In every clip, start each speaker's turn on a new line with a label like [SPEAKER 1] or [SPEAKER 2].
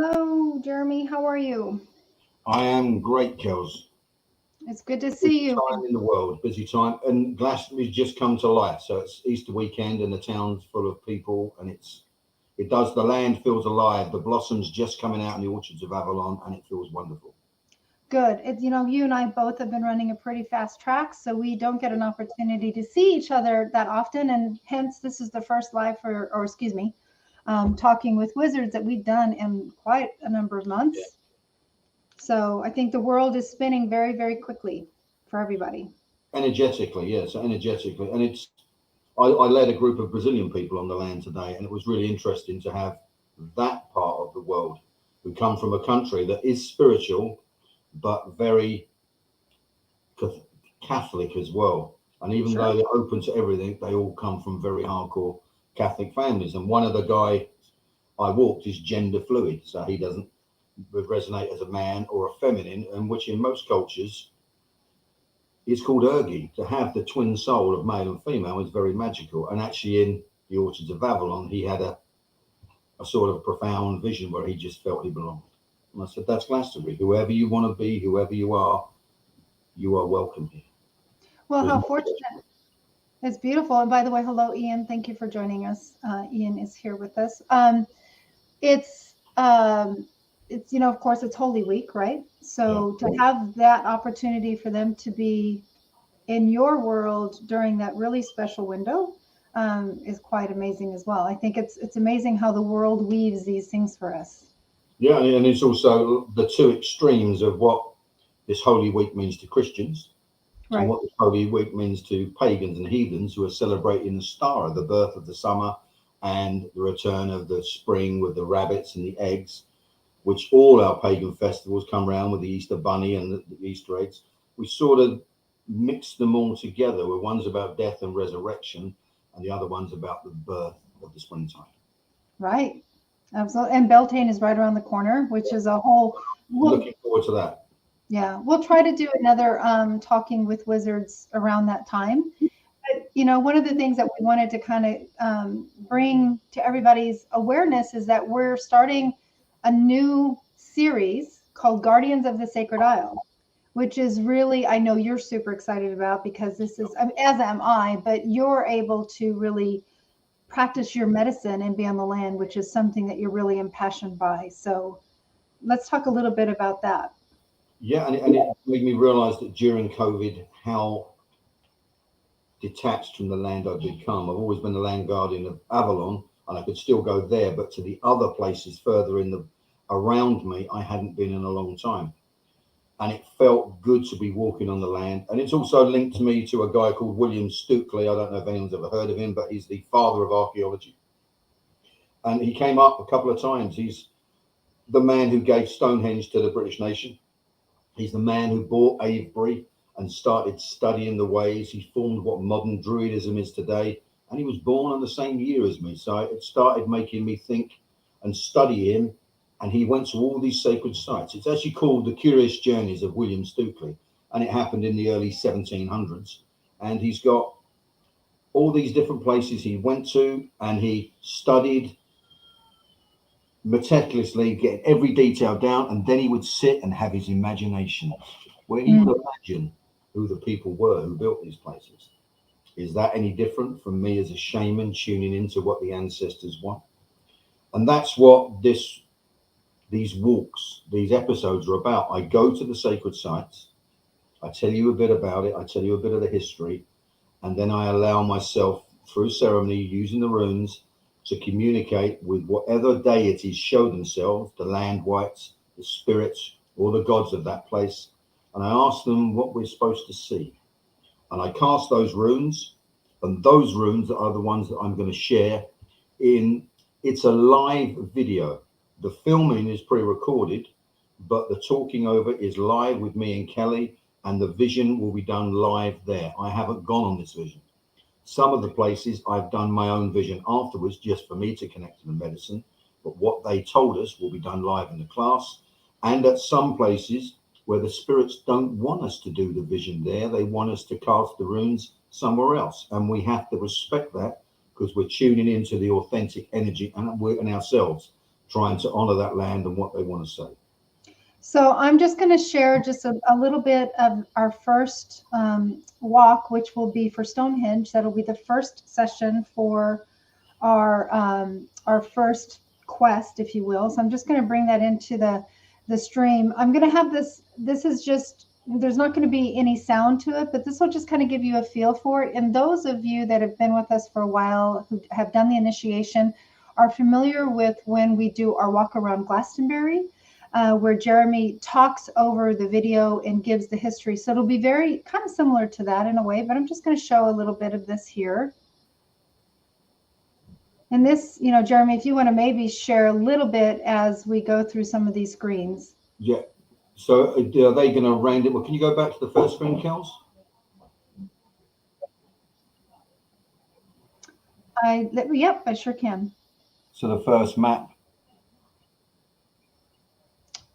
[SPEAKER 1] Hello, Jeremy. How are you?
[SPEAKER 2] I am great, Kels.
[SPEAKER 1] It's good to
[SPEAKER 2] Busy
[SPEAKER 1] see you.
[SPEAKER 2] time in the world, busy time. And Glastonbury's just come to life. So it's Easter weekend and the town's full of people and the land feels alive. The blossoms just coming out in the orchards of Avalon and it feels wonderful.
[SPEAKER 1] Good. You and I both have been running a pretty fast track, so we don't get an opportunity to see each other that often. And hence, this is the first live or excuse me, talking with wizards that we've done in quite a number of
[SPEAKER 2] Yeah.
[SPEAKER 1] months. So I think the world is spinning very, very quickly for everybody.
[SPEAKER 2] Energetically, yes, energetically. And I led a group of Brazilian people on the land today, and it was really interesting to have that part of the world who come from a country that is spiritual but very Catholic as well. And even
[SPEAKER 1] Sure.
[SPEAKER 2] though they're open to everything, they all come from very hardcore Catholic families. And one of the guy I walked is gender fluid, so he doesn't resonate as a man or a feminine, and which in most cultures is called ergi. To have the twin soul of male and female is very magical. And actually, in the Orchards of Avalon, he had a sort of profound vision where he just felt he belonged. And I said, that's Glastonbury. Whoever you want to be, whoever you are welcome here.
[SPEAKER 1] Well,
[SPEAKER 2] There's
[SPEAKER 1] how
[SPEAKER 2] no
[SPEAKER 1] fortunate. It's beautiful. And by the way, hello, Ian. Thank you for joining us. Ian is here with us. It's of course it's Holy Week, right?
[SPEAKER 2] yeah.
[SPEAKER 1] So to have that opportunity for them to be in your world during that really special window is quite amazing as well. I think it's amazing how the world weaves these things for us.
[SPEAKER 2] Yeah, and it's also the two extremes of what this Holy Week means to Christians and
[SPEAKER 1] Right.
[SPEAKER 2] what this Holy Week means to pagans and heathens who are celebrating the star, the birth of the summer and the return of the spring with the rabbits and the eggs, which all our pagan festivals come around with the Easter bunny and the Easter eggs. We sort of mix them all together, where one's about death and resurrection and the other one's about the birth of the springtime.
[SPEAKER 1] Right. Absolutely. And Beltane is right around the corner, which is a whole. Well,
[SPEAKER 2] Looking forward to that.
[SPEAKER 1] yeah, we'll try to do another talking with wizards around that time. But one of the things that we wanted to kind of bring to everybody's awareness is that we're starting a new series called Guardians of the Sacred Isle, which is really, I know you're super excited about because this is, as am I, but you're able to really practice your medicine and be on the land, which is something that you're really impassioned by. So let's talk a little bit about that.
[SPEAKER 2] Yeah, and it made me realize that during COVID, how detached from the land I've become. I've always been the land guardian of Avalon, and I could still go there, but to the other places further in the around me, I hadn't been in a long time. And it felt good to be walking on the land. And it's also linked me to a guy called William Stukeley. I don't know if anyone's ever heard of him, but he's the father of archaeology. And he came up a couple of times. He's the man who gave Stonehenge to the British nation. He's the man who bought Avebury and started studying the ways. He formed what modern Druidism is today. And he was born on the same year as me. So it started making me think and study him. And he went to all these sacred sites. It's actually called The Curious Journeys of William Stukeley. And it happened in the early 1700s. And he's got all these different places he went to and he studied meticulously, getting every detail down, and then he would sit and have his imagination, where he
[SPEAKER 1] Mm.
[SPEAKER 2] would imagine who the people were who built these places. Is that any different from me as a shaman tuning into what the ancestors want? And that's what these walks, these episodes are about. I go to the sacred sites, I tell you a bit about it, I tell you a bit of the history, and then I allow myself through ceremony using the runes to communicate with whatever deities show themselves, the land wights, the spirits, or the gods of that place. And I ask them what we're supposed to see. And I cast those runes, and those runes are the ones that I'm going to share in. It's a live video. The filming is pre-recorded, but the talking over is live with me and Kelly, and the vision will be done live there. I haven't gone on this vision. Some of the places I've done my own vision afterwards just for me to connect to the medicine, but what they told us will be done live in the class. And at some places where the spirits don't want us to do the vision there, they want us to cast the runes somewhere else. And we have to respect that because we're tuning into the authentic energy and ourselves. trying to honor that land and what they want to say.
[SPEAKER 1] So I'm just going to share just a little bit of our first walk, which will be for Stonehenge. That'll be the first session for our first quest, if you will. So I'm just going to bring that into the stream. I'm going to have this. This is just, there's not going to be any sound to it, but this will just kind of give you a feel for it. And those of you that have been with us for a while, who have done the initiation, are familiar with when we do our walk around Glastonbury. Where Jeremy talks over the video and gives the history. So it'll be very kind of similar to that in a way, but I'm just going to show a little bit of this here. And this, you know, Jeremy, if you want to maybe share a little bit as we go through some of these screens.
[SPEAKER 2] Yeah. So are they going to round it? Well, can you go back to the first screen, Kels?
[SPEAKER 1] Yep, I sure can.
[SPEAKER 2] So the first map.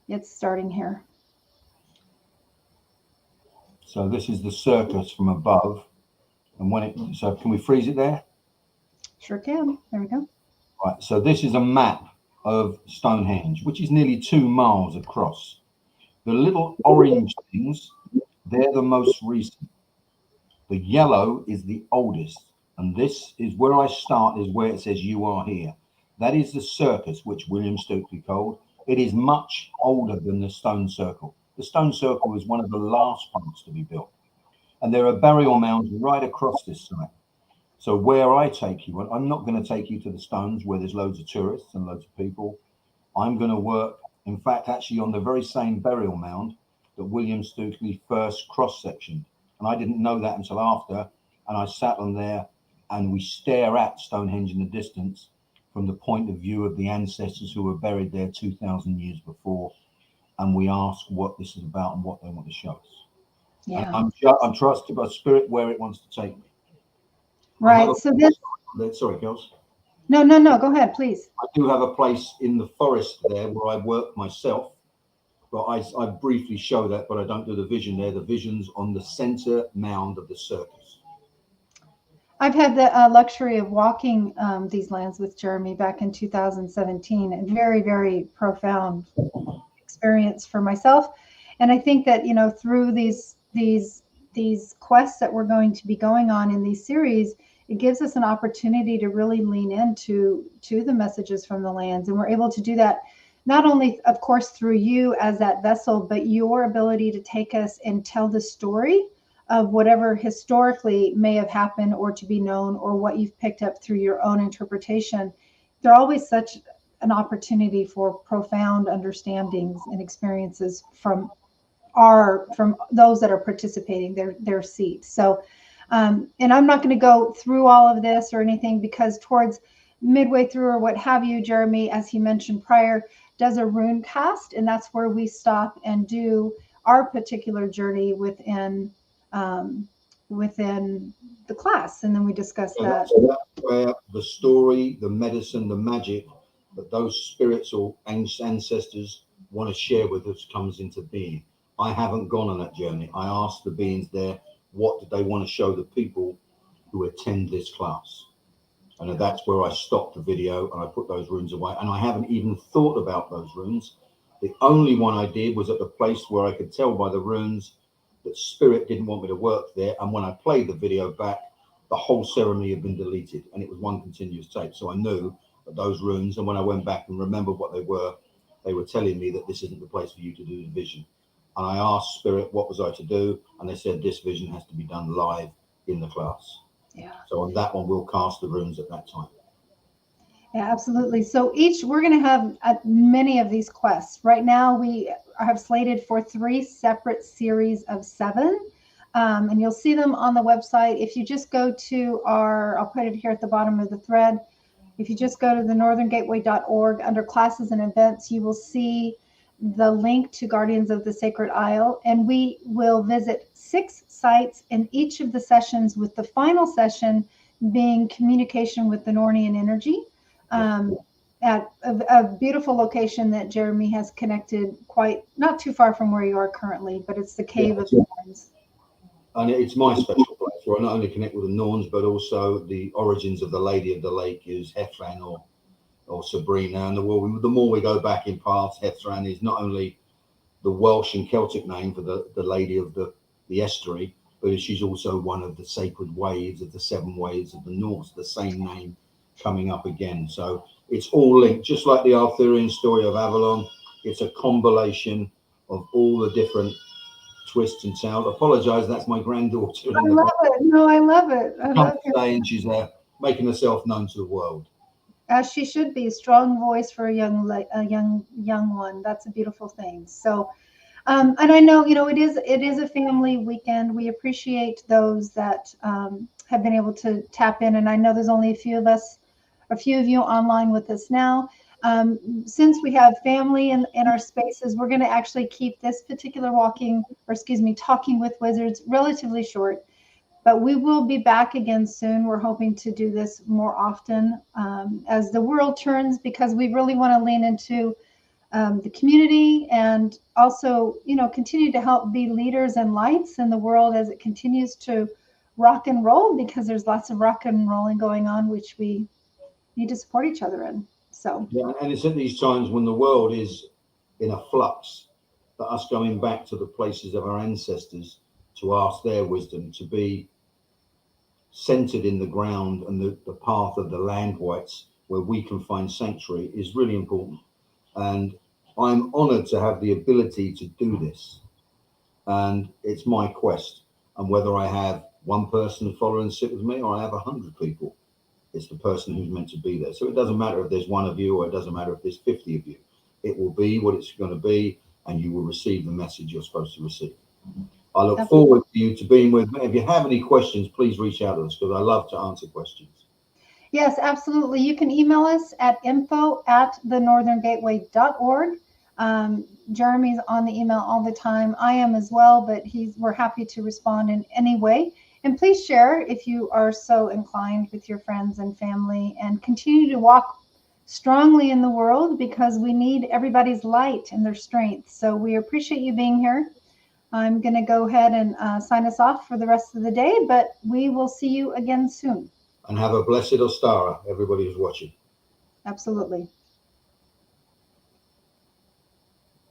[SPEAKER 1] It's starting here.
[SPEAKER 2] So this is the circus from above. And when it, so can we freeze it there?
[SPEAKER 1] Sure can. There we go.
[SPEAKER 2] Right. So this is a map of Stonehenge, which is nearly 2 miles across. The little orange things, they're the most recent. The yellow is the oldest. And this is where I start, is where it says you are here. That is the circus, which William Stokely called. It is much older than the stone circle. The stone circle was one of the last parts to be built. And there are burial mounds right across this site. So where I take you, I'm not going to take you to the stones where there's loads of tourists and loads of people. I'm going to work, in fact, actually on the very same burial mound that William Stokely first cross-sectioned. And I didn't know that until after. And I sat on there and we stare at Stonehenge in the distance from the point of view of the ancestors who were buried there 2,000 years before. And we ask what this is about and what they want to show us.
[SPEAKER 1] Yeah.
[SPEAKER 2] And I'm trusted by spirit where it wants to take me.
[SPEAKER 1] Right. So this.
[SPEAKER 2] Sorry, girls.
[SPEAKER 1] No. Go ahead, please.
[SPEAKER 2] I do have a place in the forest there where I work myself. But I briefly show that, but I don't do the vision there. The vision's on the center mound of the circus.
[SPEAKER 1] I've had the luxury of walking these lands with Jeremy back in 2017, and very, very profound experience for myself. And I think that, you know, through these quests that we're going to be going on in these series, it gives us an opportunity to really lean into the messages from the lands. And we're able to do that not only, of course, through you as that vessel, but your ability to take us and tell the story of whatever historically may have happened or to be known, or what you've picked up through your own interpretation. They're always such an opportunity for profound understandings and experiences from those that are participating, their seats. So, and I'm not going to go through all of this or anything, because towards midway through or what have you, Jeremy, as he mentioned prior, does a rune cast, and that's where we stop and do our particular journey within the class, and then we discuss that.
[SPEAKER 2] So that's where the story, the medicine, the magic that those spirits or ancestors want to share with us comes into being. I haven't gone on that journey. I asked the beings there, what did they want to show the people who attend this class? And that's where I stopped the video and I put those runes away. And I haven't even thought about those runes. The only one I did was at the place where I could tell by the runes that spirit didn't want me to work there. And when I played the video back, the whole ceremony had been deleted and it was one continuous tape. So I knew that those runes, and when I went back and remembered what they were telling me that this isn't the place for you to do the vision. And I asked spirit, what was I to do? And they said, this vision has to be done live in the class.
[SPEAKER 1] Yeah.
[SPEAKER 2] So on that one, we'll cast the runes at that time.
[SPEAKER 1] Yeah, absolutely. So we're going to have many of these quests. Right now, we have slated for 3 separate series of 7. And you'll see them on the website. If you just go to I'll put it here at the bottom of the thread. If you just go to the northerngateway.org under classes and events, you will see the link to Guardians of the Sacred Isle. And we will visit 6 sites in each of the sessions, with the final session being communication with the Nornian energy. At a beautiful location that Jeremy has connected not too far from where you are currently, but it's the Cave of Norns.
[SPEAKER 2] And it's my special place where I not only connect with the Norns, but also the origins of the Lady of the Lake is Heflan, or or Sabrina. And the more we go back in paths, Hethran is not only the Welsh and Celtic name for the lady of the estuary, but she's also one of the sacred waves of the 7 waves of the North, the same name coming up again. So it's all linked, just like the Arthurian story of Avalon. It's a compilation of all the different twists and tales. I apologize, that's my granddaughter
[SPEAKER 1] I
[SPEAKER 2] in the
[SPEAKER 1] love
[SPEAKER 2] back.
[SPEAKER 1] it. No, I love it. I love it.
[SPEAKER 2] And she's making herself known to the world.
[SPEAKER 1] As she should be, strong voice for a young one. That's a beautiful thing. So, and I know, it is a family weekend. We appreciate those that have been able to tap in, and I know there's only a few of you online with us now. Since we have family in our spaces, we're going to actually keep this particular talking with wizards relatively short. But we will be back again soon. We're hoping to do this more often as the world turns, because we really want to lean into the community, and also, continue to help be leaders and lights in the world as it continues to rock and roll, because there's lots of rock and rolling going on, which we need to support each other in. So,
[SPEAKER 2] Yeah, and it's at these times when the world is in a flux that us going back to the places of our ancestors to ask their wisdom, to be centered in the ground and the path of the land whites where we can find sanctuary is really important. And I'm honored to have the ability to do this. And it's my quest. And whether I have one person follow and sit with me or I have 100 people, it's the person who's meant to be there. So it doesn't matter if there's one of you or it doesn't matter if there's 50 of you. It will be what it's going to be, and you will receive the message you're supposed to receive. I look forward to you to being with me. If you have any questions, please reach out to us, because I love to answer questions.
[SPEAKER 1] yes, absolutely. You can email us at info@thenortherngateway.org. Jeremy's on the email all the time. I am as well, but we're happy to respond in any way. And please share if you are so inclined with your friends and family, and continue to walk strongly in the world, because we need everybody's light and their strength. So we appreciate you being here. I'm going to go ahead and sign us off for the rest of the day, but we will see you again soon.
[SPEAKER 2] And have a blessed Ostara, everybody who's watching.
[SPEAKER 1] Absolutely.